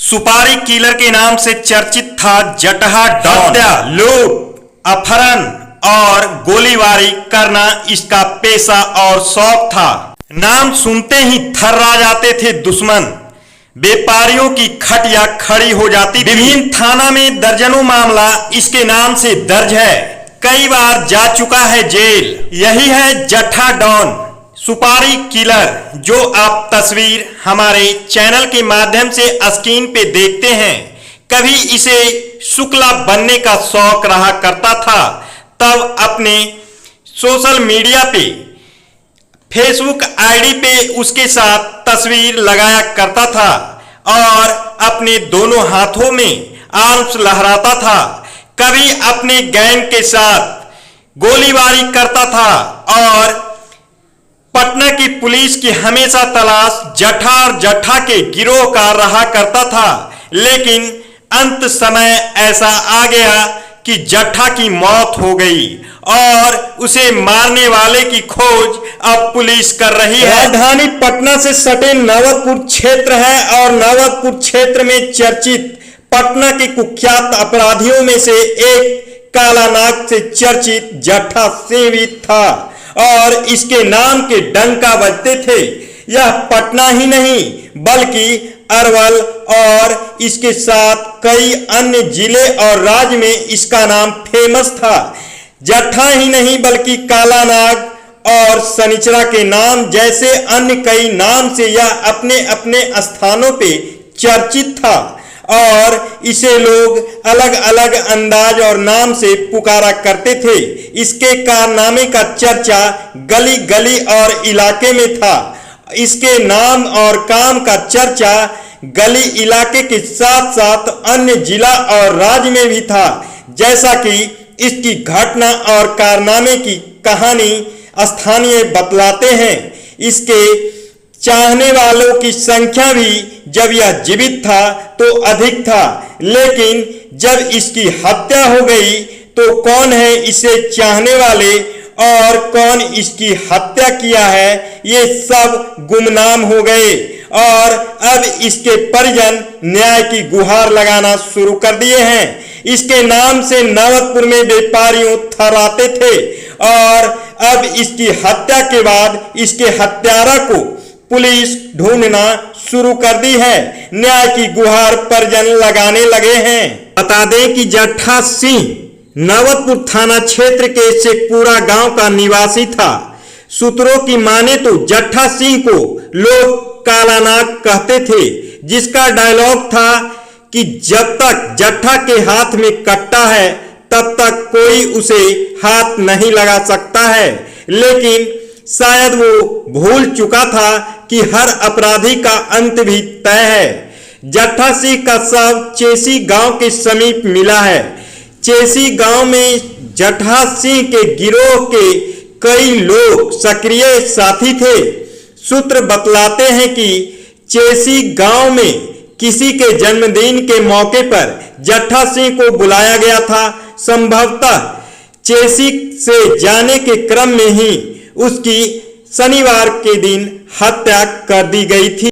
सुपारी किलर के नाम से चर्चित था जटहा डॉन। हत्या, लूट, अपहरण और गोलीबारी करना इसका पेशा और शौक था। नाम सुनते ही थर्रा जाते थे दुश्मन। व्यापारियों की खटिया खड़ी हो जाती। विभिन्न थाना में दर्जनों मामला इसके नाम से दर्ज है। कई बार जा चुका है जेल। यही है जटहा डॉन, सुपारी किलर, जो आप तस्वीर हमारे चैनल के माध्यम से स्क्रीन पे देखते हैं। कभी इसे शुक्ला बनने का शौक रहा करता था, तब अपने सोशल मीडिया पे, फेसबुक आईडी पे उसके साथ तस्वीर लगाया करता था और अपने दोनों हाथों में आर्म्स लहराता था। कभी अपने गैंग के साथ गोलीबारी करता था और पटना की पुलिस की हमेशा तलाश जटहा और जटहा के गिरोह का रहा करता था। लेकिन अंत समय ऐसा आ गया कि जटहा की मौत हो गई और उसे मारने वाले की खोज अब पुलिस कर रही है। राजधानी पटना से सटे नवतपुर क्षेत्र है और नवतपुर क्षेत्र में चर्चित पटना के कुख्यात अपराधियों में से एक काला नाग से चर्चित जटहा सिंह भी था और इसके नाम के डंका बजते थे। यह पटना ही नहीं बल्कि अरवल और इसके साथ कई अन्य जिले और राज्य में इसका नाम फेमस था। जटहा ही नहीं बल्कि काला नाग और शनिचरा के नाम जैसे अन्य कई नाम से यह अपने अपने स्थानों पे चर्चित था और इसे लोग अलग अलग अंदाज और नाम से पुकारा करते थे। इसके कारनामे का चर्चा गली गली और इलाके में था। इसके नाम और काम का चर्चा गली इलाके के साथ साथ अन्य जिला और राज्य में भी था। जैसा कि इसकी घटना और कारनामे की कहानी स्थानीय बतलाते हैं। इसके चाहने वालों की संख्या भी जब यह जीवित था तो अधिक था, लेकिन जब इसकी हत्या हो गई तो कौन है इसे चाहने वाले और कौन इसकी हत्या किया है, ये सब गुमनाम हो गए और अब इसके परिजन न्याय की गुहार लगाना शुरू कर दिए हैं। इसके नाम से नवतपुर में व्यापारियों थर्राते थे और अब इसकी हत्या के बाद इसके हत्यारा को पुलिस ढूंढना शुरू कर दी है। न्याय की गुहार परिजन लगाने लगे हैं। बता दें कि जटहा सिंह नवतपुर थाना क्षेत्र के शेखपुरा गांव का निवासी था। सूत्रों की माने तो जटहा सिंह को लोग काला नाग कहते थे, जिसका डायलॉग था कि जब तक जटहा के हाथ में कट्टा है तब तक कोई उसे हाथ नहीं लगा सकता है। लेकिन शायद वो भूल चुका था कि हर अपराधी का अंत भी तय है। जटहा सिंह का शव चेसी गांव के समीप मिला है। चेसी गांव में जटहा सिंह के गिरोह के कई लोग सक्रिय साथी थे। सूत्र बतलाते हैं कि चेसी गांव में किसी के जन्मदिन के मौके पर जटहा सिंह को बुलाया गया था। संभवतः चेसी से जाने के क्रम में ही उसकी शनिवार के दिन हत्या कर दी गई थी।